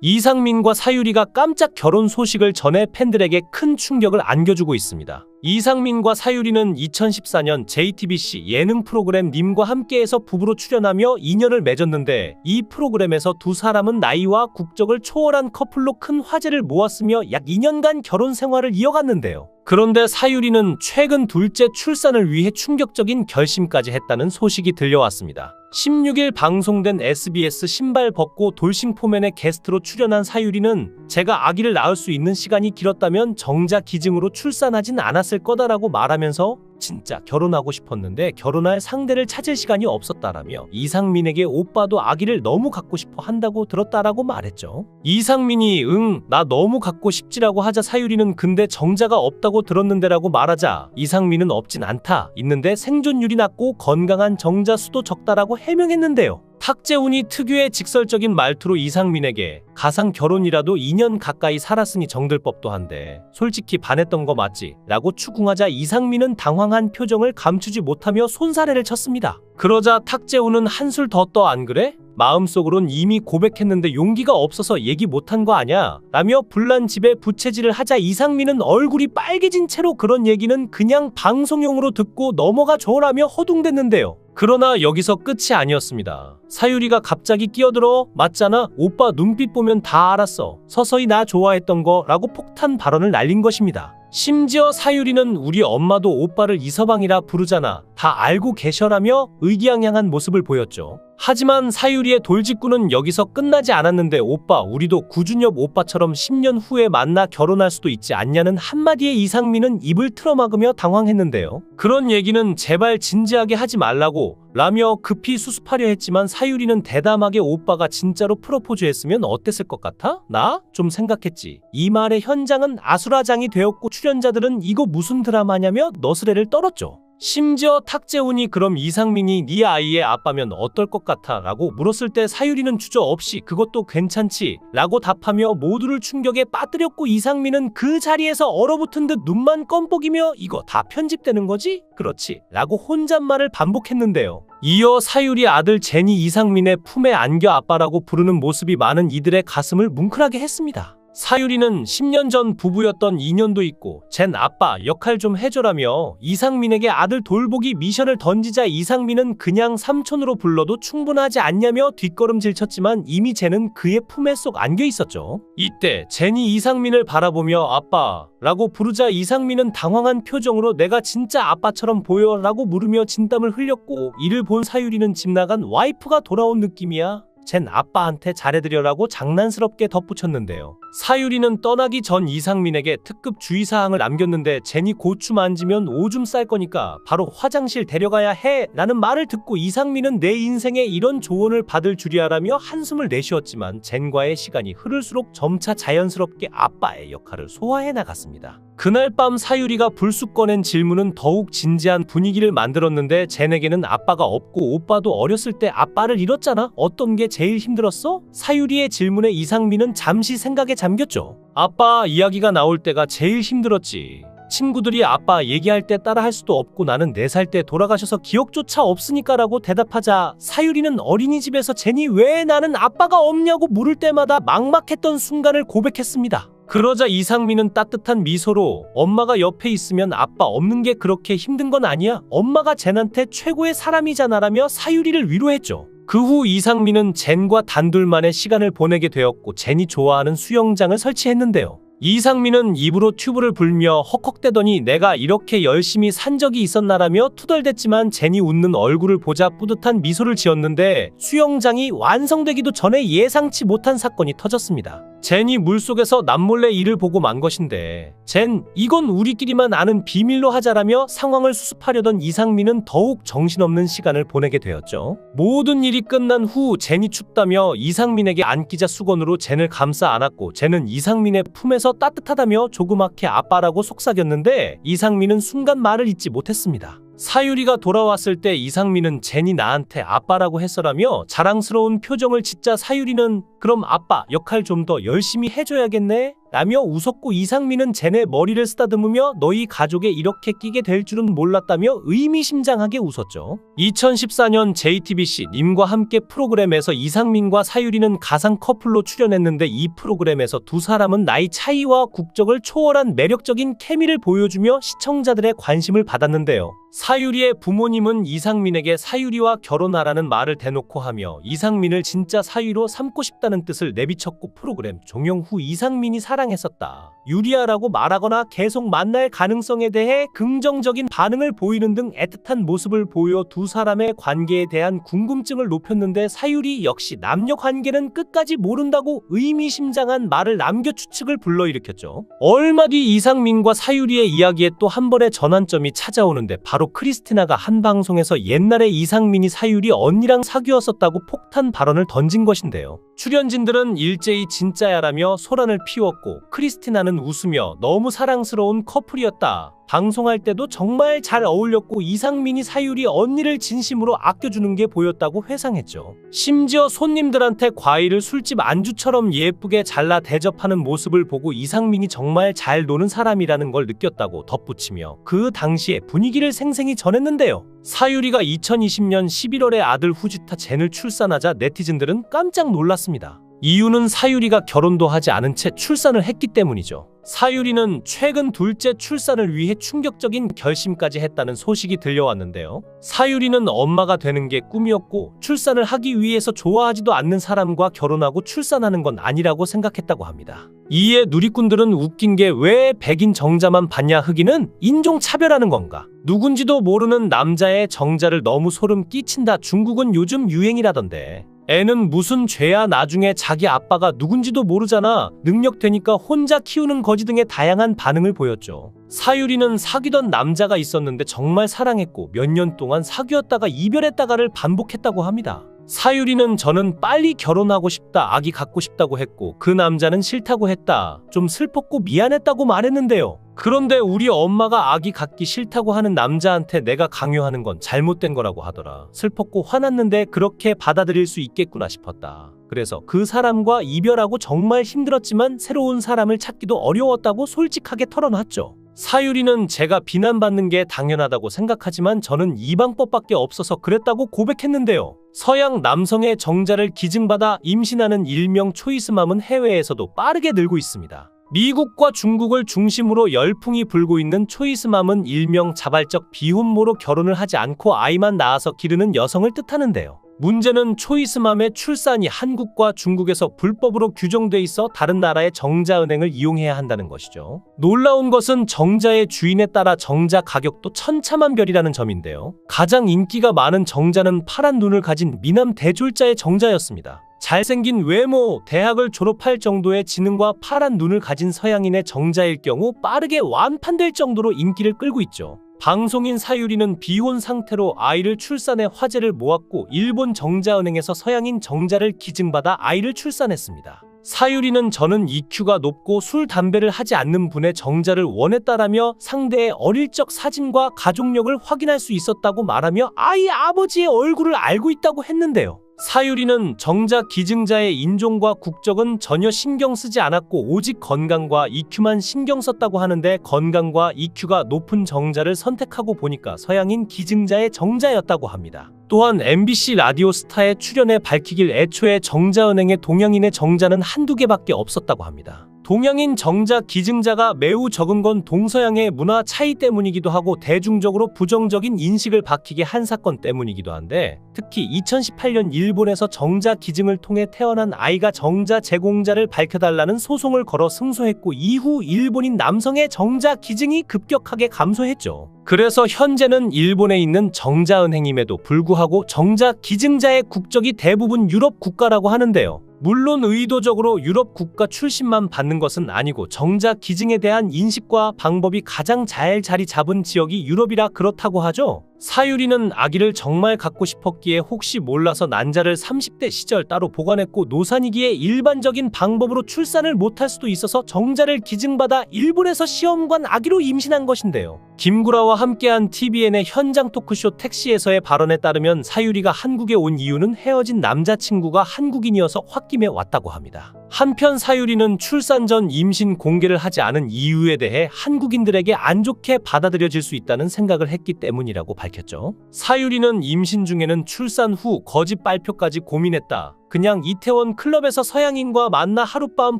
이상민과 사유리가 깜짝 결혼 소식을 전해 팬들에게 큰 충격을 안겨주고 있습니다. 이상민과 사유리는 2014년 JTBC 예능 프로그램 님과 함께해서 부부로 출연하며 인연을 맺었는데, 이 프로그램에서 두 사람은 나이와 국적을 초월한 커플로 큰 화제를 모았으며 약 2년간 결혼 생활을 이어갔는데요. 그런데 사유리는 최근 둘째 출산을 위해 충격적인 결심까지 했다는 소식이 들려왔습니다. 16일 방송된 SBS 신발 벗고 돌싱포맨의 게스트로 출연한 사유리는 제가 아기를 낳을 수 있는 시간이 길었다면 정자 기증으로 출산하진 않았을 거다라고 말하면서 진짜 결혼하고 싶었는데 결혼할 상대를 찾을 시간이 없었다라며 이상민에게 오빠도 아기를 너무 갖고 싶어 한다고 들었다라고 말했죠. 이상민이 응, 나 너무 갖고 싶지라고 하자 사유리는 근데 정자가 없다고 들었는데라고 말하자 이상민은 없진 않다, 있는데 생존율이 낮고 건강한 정자 수도 적다라고 해명했는데요. 탁재훈이 특유의 직설적인 말투로 이상민에게 가상 결혼이라도 2년 가까이 살았으니 정들 법도 한데 솔직히 반했던 거 맞지? 라고 추궁하자 이상민은 당황한 표정을 감추지 못하며 손사래를 쳤습니다. 그러자 탁재훈은 한술 더 떠 안 그래? 마음속으론 이미 고백했는데 용기가 없어서 얘기 못한 거 아냐? 라며 불난 집에 부채질을 하자 이상민은 얼굴이 빨개진 채로 그런 얘기는 그냥 방송용으로 듣고 넘어가 줘라며 허둥댔는데요. 그러나 여기서 끝이 아니었습니다. 사유리가 갑자기 끼어들어 맞잖아, 오빠 눈빛 보면 다 알았어, 서서히 나 좋아했던 거 라고 폭탄 발언을 날린 것입니다. 심지어 사유리는 우리 엄마도 오빠를 이서방이라 부르잖아, 다 알고 계셔라며 의기양양한 모습을 보였죠. 하지만 사유리의 돌직구는 여기서 끝나지 않았는데 오빠 우리도 구준엽 오빠처럼 10년 후에 만나 결혼할 수도 있지 않냐는 한마디에 이상민은 입을 틀어막으며 당황했는데요. 그런 얘기는 제발 진지하게 하지 말라고 라며 급히 수습하려 했지만 사유리는 대담하게 오빠가 진짜로 프로포즈 했으면 어땠을 것 같아? 나? 좀 생각했지. 이 말에 현장은 아수라장이 되었고 출연자들은 이거 무슨 드라마냐며 너스레를 떨었죠. 심지어 탁재훈이 그럼 이상민이 네 아이의 아빠면 어떨 것 같아? 라고 물었을 때 사유리는 주저없이 그것도 괜찮지 라고 답하며 모두를 충격에 빠뜨렸고 이상민은 그 자리에서 얼어붙은 듯 눈만 껌뻑이며 이거 다 편집되는 거지? 그렇지 라고 혼잣말을 반복했는데요. 이어 사유리 아들 제니 이상민의 품에 안겨 아빠라고 부르는 모습이 많은 이들의 가슴을 뭉클하게 했습니다. 사유리는 10년 전 부부였던 인연도 있고 젠 아빠 역할 좀 해줘라며 이상민에게 아들 돌보기 미션을 던지자 이상민은 그냥 삼촌으로 불러도 충분하지 않냐며 뒷걸음질 쳤지만 이미 젠은 그의 품에 쏙 안겨 있었죠. 이때 젠이 이상민을 바라보며 아빠 라고 부르자 이상민은 당황한 표정으로 내가 진짜 아빠처럼 보여? 라고 물으며 진땀을 흘렸고 이를 본 사유리는 집 나간 와이프가 돌아온 느낌이야. 쟨 아빠한테 잘해드려라고 장난스럽게 덧붙였는데요. 사유리는 떠나기 전 이상민에게 특급 주의사항을 남겼는데 젠이 고추 만지면 오줌 쌀 거니까 바로 화장실 데려가야 해 라는 말을 듣고 이상민은 내 인생에 이런 조언을 받을 줄이야라며 한숨을 내쉬었지만 젠과의 시간이 흐를수록 점차 자연스럽게 아빠의 역할을 소화해 나갔습니다. 그날 밤 사유리가 불쑥 꺼낸 질문은 더욱 진지한 분위기를 만들었는데 젠에게는 아빠가 없고 오빠도 어렸을 때 아빠를 잃었잖아. 어떤 게 제일 힘들었어? 사유리의 질문에 이상민은 잠시 생각에 잠겼죠. 아빠 이야기가 나올 때가 제일 힘들었지. 친구들이 아빠 얘기할 때 따라 할 수도 없고 나는 4살 때 돌아가셔서 기억조차 없으니까 라고 대답하자 사유리는 어린이집에서 젠이 왜 나는 아빠가 없냐고 물을 때마다 막막했던 순간을 고백했습니다. 그러자 이상민은 따뜻한 미소로 엄마가 옆에 있으면 아빠 없는 게 그렇게 힘든 건 아니야. 엄마가 젠한테 최고의 사람이잖아라며 사유리를 위로했죠. 그 후 이상민은 젠과 단둘만의 시간을 보내게 되었고 젠이 좋아하는 수영장을 설치했는데요. 이상민은 입으로 튜브를 불며 헉헉대더니 내가 이렇게 열심히 산 적이 있었나라며 투덜댔지만 젠이 웃는 얼굴을 보자 뿌듯한 미소를 지었는데 수영장이 완성되기도 전에 예상치 못한 사건이 터졌습니다. 젠이 물속에서 남몰래 이를 보고 만 것인데 젠, 이건 우리끼리만 아는 비밀로 하자라며 상황을 수습하려던 이상민은 더욱 정신없는 시간을 보내게 되었죠. 모든 일이 끝난 후 젠이 춥다며 이상민에게 안기자 수건으로 젠을 감싸 안았고 젠은 이상민의 품에서 따뜻하다며 조그맣게 아빠라고 속삭였는데 이상민은 순간 말을 잇지 못했습니다. 사유리가 돌아왔을 때 이상민은 젠이 나한테 아빠라고 했어라며 자랑스러운 표정을 짓자 사유리는 그럼 아빠 역할 좀 더 열심히 해줘야겠네? 라며 웃었고 이상민은 쟤네 머리를 쓰다듬으며 너희 가족에 이렇게 끼게 될 줄은 몰랐다며 의미심장하게 웃었죠. 2014년 JTBC 님과 함께 프로그램에서 이상민과 사유리는 가상 커플로 출연했는데 이 프로그램에서 두 사람은 나이 차이와 국적을 초월한 매력적인 케미를 보여주며 시청자들의 관심을 받았는데요. 사유리의 부모님은 이상민에게 사유리와 결혼하라는 말을 대놓고 하며 이상민을 진짜 사유로 삼고 싶다는 뜻을 내비쳤고 프로그램 종영 후 이상민이 사랑했었다, 유리아라고 말하거나 계속 만날 가능성에 대해 긍정적인 반응을 보이는 등 애틋한 모습을 보여 두 사람의 관계에 대한 궁금증을 높였는데 사유리 역시 남녀 관계는 끝까지 모른다고 의미심장한 말을 남겨 추측을 불러일으켰죠. 얼마 뒤 이상민과 사유리의 이야기에 또 한 번의 전환점이 찾아오는데 바로 크리스티나가 한 방송에서 옛날에 이상민이 사유리 언니랑 사귀었었다고 폭탄 발언을 던진 것인데요. 출연진들은 일제히 진짜야라며 소란을 피웠고 크리스티나는 웃으며 너무 사랑스러운 커플이었다, 방송할 때도 정말 잘 어울렸고 이상민이 사유리 언니를 진심으로 아껴주는 게 보였다고 회상했죠. 심지어 손님들한테 과일을 술집 안주처럼 예쁘게 잘라 대접하는 모습을 보고 이상민이 정말 잘 노는 사람이라는 걸 느꼈다고 덧붙이며 그 당시의 분위기를 생생히 전했는데요. 사유리가 2020년 11월에 아들 후지타 젠을 출산하자 네티즌들은 깜짝 놀랐습니다. 이유는 사유리가 결혼도 하지 않은 채 출산을 했기 때문이죠. 사유리는 최근 둘째 출산을 위해 충격적인 결심까지 했다는 소식이 들려왔는데요. 사유리는 엄마가 되는 게 꿈이었고 출산을 하기 위해서 좋아하지도 않는 사람과 결혼하고 출산하는 건 아니라고 생각했다고 합니다. 이에 누리꾼들은 웃긴 게 왜 백인 정자만 받냐, 흑인은 인종차별하는 건가, 누군지도 모르는 남자의 정자를 너무 소름 끼친다, 중국은 요즘 유행이라던데 애는 무슨 죄야, 나중에 자기 아빠가 누군지도 모르잖아, 능력 되니까 혼자 키우는 거지 등의 다양한 반응을 보였죠. 사유리는 사귀던 남자가 있었는데 정말 사랑했고 몇 년 동안 사귀었다가 이별했다가를 반복했다고 합니다. 사유리는 저는 빨리 결혼하고 싶다, 아기 갖고 싶다고 했고 그 남자는 싫다고 했다, 좀 슬펐고 미안했다고 말했는데요. 그런데 우리 엄마가 아기 갖기 싫다고 하는 남자한테 내가 강요하는 건 잘못된 거라고 하더라. 슬펐고 화났는데 그렇게 받아들일 수 있겠구나 싶었다. 그래서 그 사람과 이별하고 정말 힘들었지만 새로운 사람을 찾기도 어려웠다고 솔직하게 털어놨죠. 사유리는 제가 비난받는 게 당연하다고 생각하지만 저는 이 방법밖에 없어서 그랬다고 고백했는데요. 서양 남성의 정자를 기증받아 임신하는 일명 초이스맘은 해외에서도 빠르게 늘고 있습니다. 미국과 중국을 중심으로 열풍이 불고 있는 초이스맘은 일명 자발적 비혼모로 결혼을 하지 않고 아이만 낳아서 기르는 여성을 뜻하는데요. 문제는 초이스맘의 출산이 한국과 중국에서 불법으로 규정돼 있어 다른 나라의 정자은행을 이용해야 한다는 것이죠. 놀라운 것은 정자의 주인에 따라 정자 가격도 천차만별이라는 점인데요. 가장 인기가 많은 정자는 파란 눈을 가진 미남 대졸자의 정자였습니다. 잘생긴 외모, 대학을 졸업할 정도의 지능과 파란 눈을 가진 서양인의 정자일 경우 빠르게 완판될 정도로 인기를 끌고 있죠. 방송인 사유리는 비혼 상태로 아이를 출산해 화제를 모았고 일본 정자은행에서 서양인 정자를 기증받아 아이를 출산했습니다. 사유리는 저는 EQ가 높고 술, 담배를 하지 않는 분의 정자를 원했다라며 상대의 어릴 적 사진과 가족력을 확인할 수 있었다고 말하며 아이 아버지의 얼굴을 알고 있다고 했는데요. 사유리는 정자 기증자의 인종과 국적은 전혀 신경 쓰지 않았고 오직 건강과 EQ만 신경 썼다고 하는데 건강과 EQ가 높은 정자를 선택하고 보니까 서양인 기증자의 정자였다고 합니다. 또한 MBC 라디오 스타에 출연해 밝히길 애초에 정자은행의 동양인의 정자는 한두 개밖에 없었다고 합니다. 동양인 정자 기증자가 매우 적은 건 동서양의 문화 차이 때문이기도 하고 대중적으로 부정적인 인식을 박히게 한 사건 때문이기도 한데, 특히 2018년 일본에서 정자 기증을 통해 태어난 아이가 정자 제공자를 밝혀달라는 소송을 걸어 승소했고 이후 일본인 남성의 정자 기증이 급격하게 감소했죠. 그래서 현재는 일본에 있는 정자은행임에도 불구하고 정자 기증자의 국적이 대부분 유럽 국가라고 하는데요. 물론 의도적으로 유럽 국가 출신만 받는 것은 아니고 정자 기증에 대한 인식과 방법이 가장 잘 자리 잡은 지역이 유럽이라 그렇다고 하죠. 사유리는 아기를 정말 갖고 싶었기에 혹시 몰라서 난자를 30대 시절 따로 보관했고 노산이기에 일반적인 방법으로 출산을 못할 수도 있어서 정자를 기증받아 일본에서 시험관 아기로 임신한 것인데요. 김구라와 함께한 TVN의 현장 토크쇼 택시에서의 발언에 따르면 사유리가 한국에 온 이유는 헤어진 남자친구가 한국인이어서 홧김에 왔다고 합니다. 한편 사유리는 출산 전 임신 공개를 하지 않은 이유에 대해 한국인들에게 안 좋게 받아들여질 수 있다는 생각을 했기 때문이라고 밝혔죠. 사유리는 임신 중에는 출산 후 거짓 발표까지 고민했다. 그냥 이태원 클럽에서 서양인과 만나 하룻밤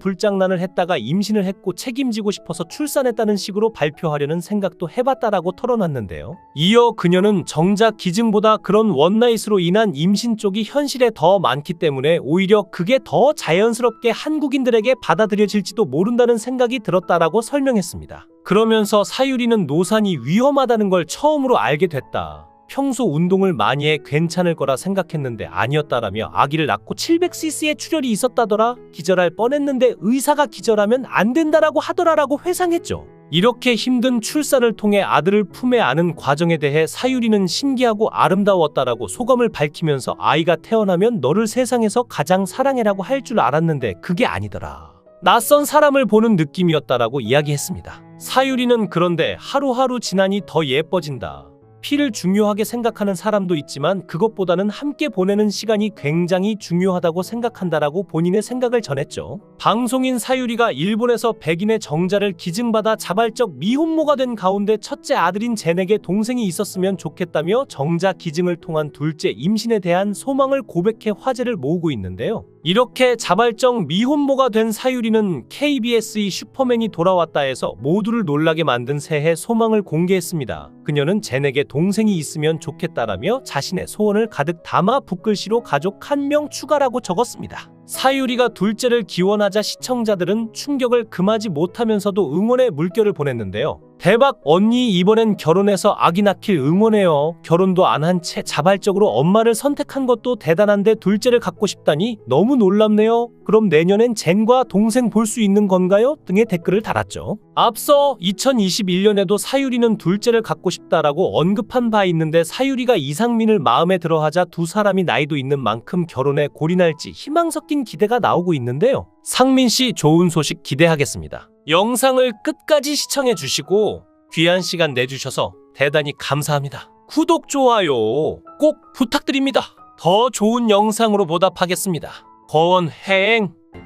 불장난을 했다가 임신을 했고 책임지고 싶어서 출산했다는 식으로 발표하려는 생각도 해봤다라고 털어놨는데요. 이어 그녀는 정작 기증보다 그런 원나잇으로 인한 임신 쪽이 현실에 더 많기 때문에 오히려 그게 더 자연스럽게 한국인들에게 받아들여질지도 모른다는 생각이 들었다라고 설명했습니다. 그러면서 사유리는 노산이 위험하다는 걸 처음으로 알게 됐다. 평소 운동을 많이 해 괜찮을 거라 생각했는데 아니었다라며 아기를 낳고 700cc의 출혈이 있었다더라. 기절할 뻔했는데 의사가 기절하면 안 된다라고 하더라라고 회상했죠. 이렇게 힘든 출산을 통해 아들을 품에 안은 과정에 대해 사유리는 신기하고 아름다웠다라고 소감을 밝히면서 아이가 태어나면 너를 세상에서 가장 사랑해라고 할 줄 알았는데 그게 아니더라. 낯선 사람을 보는 느낌이었다라고 이야기했습니다. 사유리는 그런데 하루하루 지나니 더 예뻐진다. 피를 중요하게 생각하는 사람도 있지만 그것보다는 함께 보내는 시간이 굉장히 중요하다고 생각한다라고 본인의 생각을 전했죠. 방송인 사유리가 일본에서 백인의 정자를 기증받아 자발적 미혼모가 된 가운데 첫째 아들인 젠에게 동생이 있었으면 좋겠다며 정자 기증을 통한 둘째 임신에 대한 소망을 고백해 화제를 모으고 있는데요. 이렇게 자발적 미혼모가 된 사유리는 KBS의 슈퍼맨이 돌아왔다에서 모두를 놀라게 만든 새해 소망을 공개했습니다. 그녀는 젠에게 동생이 있으면 좋겠다라며 자신의 소원을 가득 담아 붓글씨로 가족 1명 추가라고 적었습니다. 사유리가 둘째를 기원하자 시청자들은 충격을 금하지 못하면서도 응원의 물결을 보냈는데요. 대박 언니 이번엔 결혼해서 아기 낳길 응원해요. 결혼도 안 한 채 자발적으로 엄마를 선택한 것도 대단한데 둘째를 갖고 싶다니 너무 놀랍네요. 그럼 내년엔 젠과 동생 볼 수 있는 건가요? 등의 댓글을 달았죠. 앞서 2021년에도 사유리는 둘째를 갖고 싶다라고 언급한 바 있는데 사유리가 이상민을 마음에 들어하자 두 사람이 나이도 있는 만큼 결혼에 골인할지 희망 섞인 기대가 나오고 있는데요. 상민 씨 좋은 소식 기대하겠습니다. 영상을 끝까지 시청해 주시고 귀한 시간 내주셔서 대단히 감사합니다. 구독, 좋아요 꼭 부탁드립니다. 더 좋은 영상으로 보답하겠습니다. 거원행